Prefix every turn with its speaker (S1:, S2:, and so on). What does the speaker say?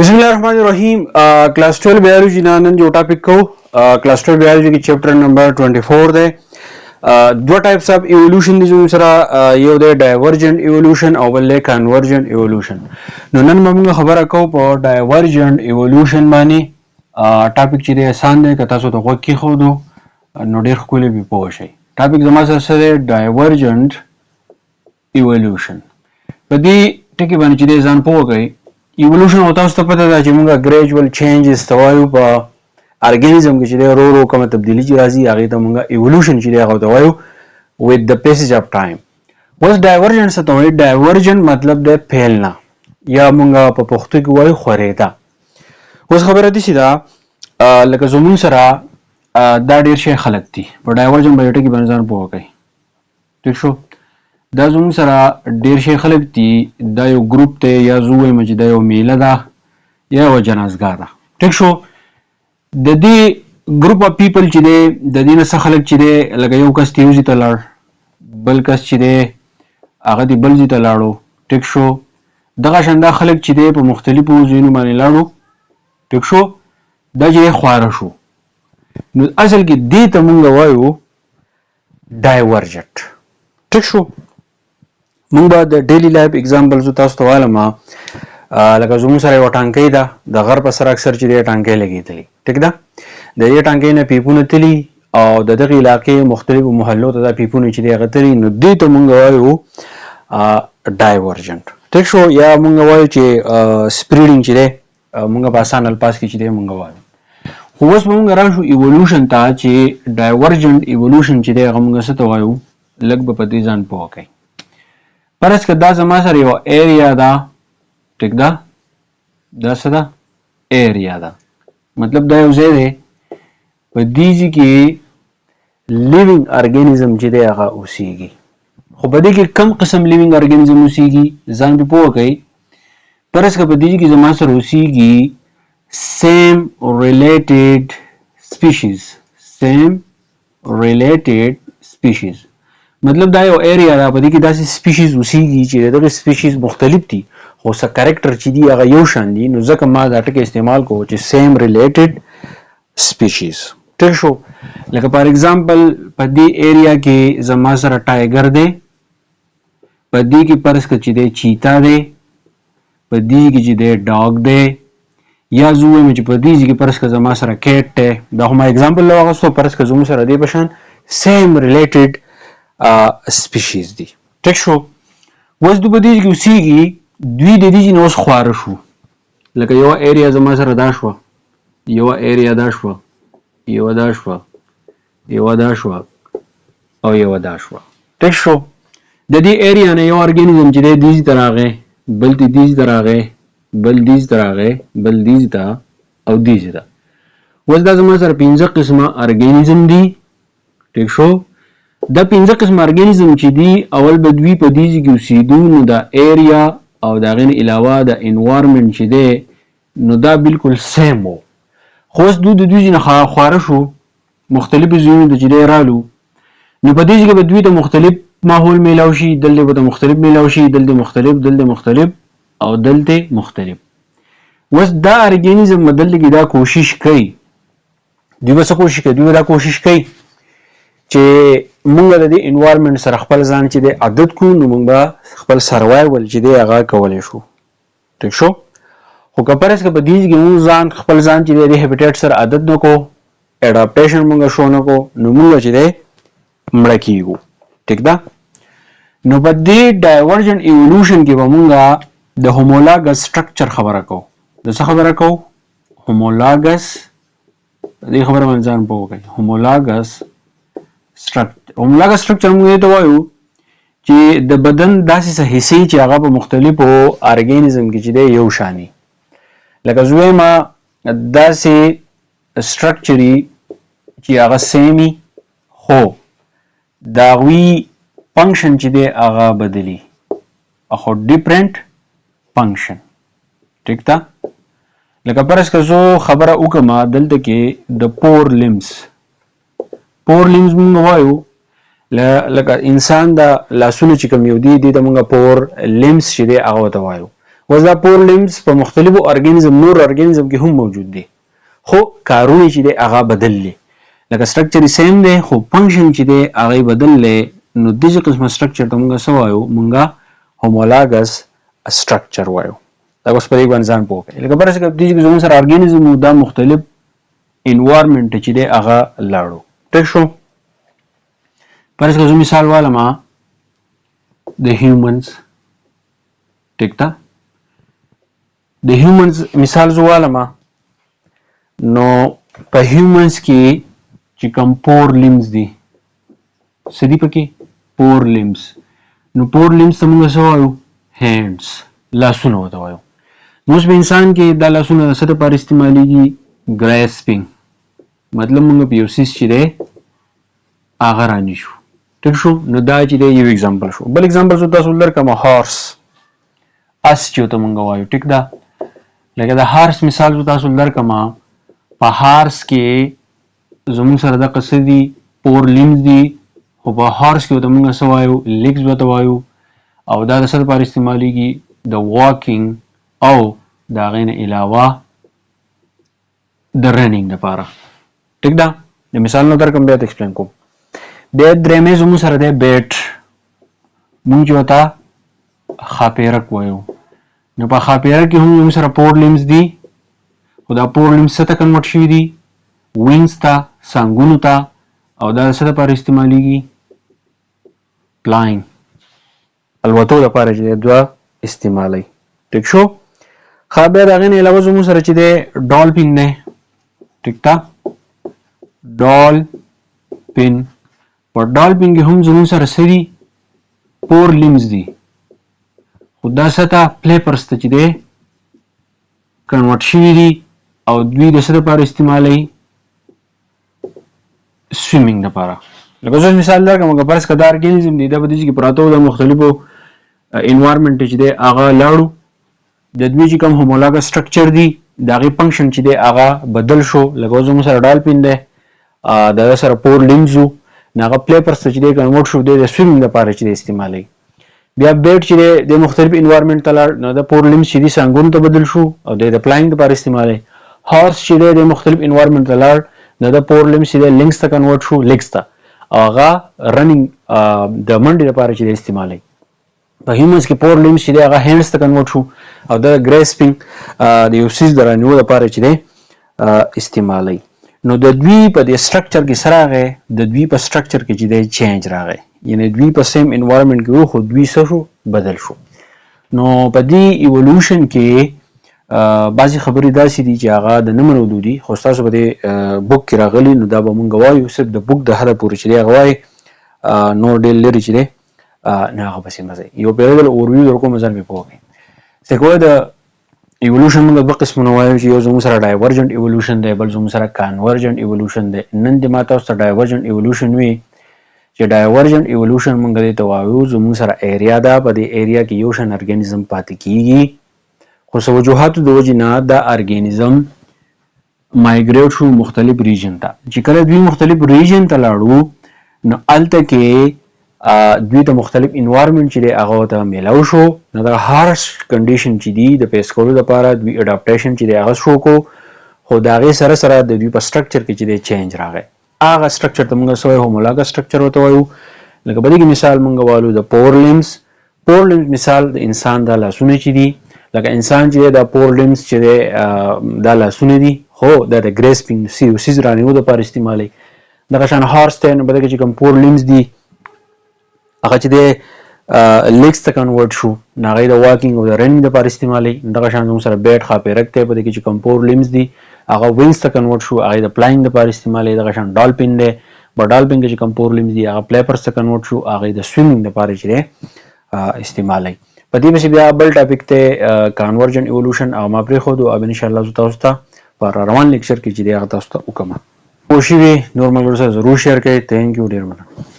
S1: बिस्मिल्लाहिर्रहमानिर्रहीम क्लास 12 बायोलॉजी नानन जो टॉपिक को क्लास 12 बायोलॉजी की चैप्टर नंबर 24 दे दो टाइप्स ऑफ इवोल्यूशन दी जो सरा यो दे डाइवर्जेंट इवोल्यूशन और बल्ले कन्वर्जेंट इवोल्यूशन नो नन मम खबर को प डाइवर्जेंट इवोल्यूशन बानी टॉपिक چې आसान دی که تاسو ته وکی خو دو نو ډیر خولي به پوه شئ टॉपिक زما سره divergent evolution په دې ټکی باندې چې ځان پوه کړئ ایولوشن او تاسو ته پته ده چې موږ ګریجوال چینجز توایو په ارګانیزم کې چې ورو ورو کومه تبدیلی چې راځي هغه ته موږ ایولوشن چې هغه توایو with the passage of time. اوس ډایورجنت څه ته وایي؟ ډایورجنت مطلب د پھیلنا یا موږ په پښتو کې وایو خورېدا. اوس خبره دي چې دا لکه زمون سره دا ډیر شي خلک دي په ډایورجنت بایوټیک باندې ځان پوه کوي. ٹھیک شو؟ دا زمون سره ډیر شي خلک دي دا یو ګروپ ته یا زوی مچ دا یو میله ده یا یو جنازګاه ده. ٹھیک شو؟ د دې ګروپ اف پیپل چې دی د دې نه څخه خلک چې دی لکه یو کس تیوزي ته لاړ بل کس چې دی هغه دی بل ځای ته لاړو. ټیک شو؟ دغه شاندا خلک چې دی په مختلفو ځایونو باندې لاړو. ټیک شو؟ دا چې خواره شو نو اصل کې دې ته مونږ وایو ډایورجنت. ټیک شو؟ مونږ به د ډیلی لایف اگزامپلز تاسو ته وایم لکه زموږ سره یو ټانکۍ ده د غر په سر اکثر چې دی ټانکۍ لګېدلې. ټیک ده؟ د دې ټانکۍ نه پیپونه تلي او د دغه علاقې مختلفو محلو ته دا پیپونه چې دی هغه تلي نو دې ته مونږ وایو ډایورجنت. ټیک شو؟ یا مونږ وایو چې سپریډینګ چې دی مونږ په آسان الفاظ کې چې دی مونږ وایو. خو اوس مونږ راشو ایولوشن ته چې ډایورجنت ایولوشن چې دی هغه مونږ څه ته وایو لږ به په دې ځان پوه کړئ. فرض که دا زما سره یو ایریا ده. ټیک ده؟ دا څه ده؟ ایریا ده. مطلب دا یو ځای دی په دې ځای کې لیوینګ ارګانیزم چې دی هغه اوسیږي. خو په دې کې کم قسم لیوینګ ارګانیزم اوسیږي ځان په پوه کړئ. فرض که په دې کې زما سره اوسیږي سیم ریلیټډ سپیشیز. سیم ریلیټډ سپیشیز مطلب دا یو ایریا ده په دې کې داسې سپیشیز اوسیږي چې دغه سپیشیز مختلف دي خو څه کریکټر چې دی هغه یو شان دي نو ځکه ما دا ټکی استعمال کوو چې سیم ریلیټډ سپیشیز. ټیک شو؟ لکه فار ایگزامپل په دې ایریا کې زما سره ټایګر دی په دې کې فرض کړه چې دی چیتا دی په دې کې چې دی ډاګ دی یا زه وایم چې په دې کې فرض کړه زما سره کیټ دی. دا خو ما ایگزامپل راوغوستو فرض کړه زموږ سره دی په شان سیم ریلیټډ سپیشیز دي. ټیک شو؟ اوس دوی په دې کې اوسیږي دوی د دې نه اوس خواره شو لکه یو ایریا زما سره دا شوه یو ایریا دا شوه یو دا شوه یو دا شوه او یو دا شوه. ټیک شو؟ د دې ایریا نه یو ارګانیزم چې دی دې ته راغی بل دې ته راغی بل دې ته راغی بل دې ته او دې ته. اوس دا زما سره 15 قسمه ارګانیزم دي. ټیک شو؟ دا 15 قسم ارګانیزم چې دي اول به دوی په دې کې اوسېدو نو دا ایریا او دا غین علاوه د انوایرمنت چې دی نو دا بالکل سیم وو. خو اوس دوی نه خواره شو مختلفو ځایونو ته چې دی رالو نو په دې کې به دوی ته مختلف ماحول میلاو شي دلته به مختلف میلاو شي دلته مختلف او دلته مختلف. اوس دا ارګانیزم بدل کې دا کوشش کوي دوی به څه کوشش کوي دوی دا کوشش کوي چې مونږ د دې انوایرمنت سره خپل ځان چې د عادت کو نو مونږ به خپل سروایول چې دی هغه کولای شو. ټیک شو؟ خو که فرض که په دې کې مونږ ځان خپل ځان چې د هیبیټیټ سره عادت نه کو اډاپټیشن مونږ شو نه کو نو مونږ چې دی مړه کیږو. ټیک ده؟ نو په دې ډایورجنت ایولوشن کې به مونږ د هومولاګس سټرکچر خبره کوو. د څه خبره کوو؟ هومولاګس. دې خبره باندې ځان پوه کړئ. هومولاګس سټرکچر موږ ته وایو چې د بدن داسې څه حصې چې هغه په مختلفو ارګانیزم کې چې دی یو شانی لکه زویما داسې سټرکچري چې هغه سیمي خو دا وی فنکشن چې دی هغه بدلی خو ډیفرنٹ فنکشن. ټیک ده؟ لکه فرض که زه خبره وکړم دلته کې د پور لیمز مونږ وایو لکه انسان د لاسونو چې کوم یو دي د مونږ پور لیمز چې دی هغه ته وایو. وز دا پور لیمز په مختلفو ارګانیزم نور ارګانیزم کې هم موجود دي خو کارونه چې دی هغه بدل دي لکه سټرکچر سیم دی خو فنکشن چې دی هغه بدل دی نو دغه قسم سټرکچر ته موږ څه وایو موږ هومولاګس سټرکچر وایو دا اوس په دې باندې ځان پوه کړئ لکه برسه کې چې زموږ سره ارګانیزم دا مختلف انوایرنمنت چې دی هغه لاړو ټیک شو برسه کې مثال والما د هیومنز ټیک تا د هیومنز مثال زوالما نو په هیومنز کې چې کوم پور لیمز دي سدي پکې پور لیمز نو پور لیمز ته موږ څه وایو هینډز لاسونه وته وایو نو اوس په انسان کې دا لاسونه څه لپاره استعمالیږي ګراسپینګ مطلب موږ په یو سیس چې دی هغه رانیشو ټیک شو نو دا چې دی یو اگزامپل شو بل اگزامپل زه تاسو درکم هارس اس چې ته موږ وایو ټیک دا لکه د هارس مثال زه تاسو درکم په هارس کې زموږ سره د قصدي پور لیمز دي خو په هارس کې ته موږ څه وایو لیګز وته وایو او دا د څه لپاره استعمالیږي د واکینګ او د هغې نه علاوه د رنینګ لپاره ټیک ده د مثال نه درکم بیا ته ایکسپلین کوم بیا درېیمې زموږ سره دی بیټ موږ چې ورته خاپیرک وایو نو په خاپیرک کې هم زموږ سره پور لیمز دي خو دا پور لیمز څه ته کنورټ شوي دي وینګز ته څانګونو ته او دا څه لپاره استعمالیږي فلاینګ الوتو لپاره چې دوه استعمالي ټیک شو ښه بیا د هغې نه علاوه زموږ سره چې دی ډالفین دی ټیک ده ډالفین په ډالفین کې هم زموږ سره څه دي پور لیمز دي خو دا څه ته فلیپرز ته چې دی کنورټ شوي دي او دوی د څه لپاره استعمالوي سویمینګ لپاره لکه زه مثال درکړم که فرض که دا ارګانیزم دی دا په دې کې پراته وو د مختلفو انوایرمنټ چې دی هغه لاړو د دوی چې کوم هومولاګس سټرکچر دی د هغې فنکشن چې دی هغه بدل شو لکه اوس زموږ سره ډالفین دی د هغه سره پور لیمز وو نو هغه فلیپرز ته چې دی کنورټ شو دی د سویمینګ لپاره چې دی استعمالوي بیا بیټ چې دی د مختلف انوایرمنټ ته لاړ نو د پور لیمز چې دي څانګونو ته بدل شو او دی د فلاینګ لپاره استعمالوي هارس چې دی د مختلف انوایرمنټ ته لاړ نو د پور لیمز چې دی لینګز ته کنورټ شو لیګز ته او هغه رنینګ د منډې لپاره چې دی استعمالوي په هیومنز کې پور لیمز چې دی هغه هینډز ته کنورټ شو او د ګریسپینګ د یو سیز د رانیولو لپاره چې دی استعمالوي نو د دوی په دې سټرکچر کې څه راغی د دوی په سټرکچر کې چې دی چینج راغی یعنی دوی په سیم انوایرمنټ کې وو خو دوی څه شو بدل شو نو په دې ایولوشن کې بعضې خبرې داسې دي چې هغه د نه منلو دي خو ستاسو په دې بوک کې راغلي نو دا به مونږ وایو صرف د بوک د حده پورې چې دی هغه وایي نور ډېر لرې چې دی نه هغه پسې مه ځئ یو پیرودل اورویو در کوم ځان مې پوه کړئ څه کوی د ایولوشن موږ دوه قسمونه وایو چې یو زموږ سره ډایورجنټ ایولوشن دی بل زموږ سره کانورجنټ ایولوشن دی نن دې ما تاسو ته ډایورجنټ ایولوشن وي چې ډایورجنټ ایولوشن موږ دې ته وایو زموږ سره ایریا ده په دې ایریا کې یو شان ارګانیزم پاتې کیږي خو څه وجوهاتو د وجې نه دا ارګانیزم مایګریټ شو مختلف ریجن ته چې کله دوی مختلف ریجن ته لاړو نو هلته کې دوی ته مختلف انوایرمنټ چې دی هغه ته میلاو شو نو د هارش کنډیشن چې دی د پیس کولو لپاره دوی اډاپټیشن چې دی هغه شو کو خو د هغې سره سره د دوی په سټرکچر کې چې دی چینج راغی هغه سټرکچر ته موږ څه وایو هومولاګس سټرکچر ورته وایو لکه په دې کې مثال موږ وایو د پور لیمز مثال د انسان د لاسونه چې دي لکه انسان چې دی د پور لیمز چې دی دا لاسونه دي خو دا د ګریسپینګ سیز رانیولو لپاره استعمالوي دغه شان هارس دی نو په دې کې چې کوم پور لیمز دي هغه چې دی لیګز ته کنورټ شو نو هغه د واکینګ او د رنینګ لپاره استعمالوي دغه شان زموږ سره بیټ خاپیرک دی په دې کې چې کوم پور لیمز دي هغه وینګز ته کنورټ شو هغه د فلاینګ لپاره استعمالوي دغه شان ډالفین دی په ډالفین کې چې کوم پور لیمز دي هغه فلیپرز ته کنورټ شو هغه د سویمینګ لپاره چې دی استعمالوي په دې پسې بیا بل ټاپک ته کانورجنټ ایولوشن او ما پرېښودو او انشاءالله زه تاسو ته په روان لیکچر کې چې دی هغه تاسو ته وکړم پوه شوي نور ملګرو سره ضرور شیر کړئ تھینک یو ډېر مننه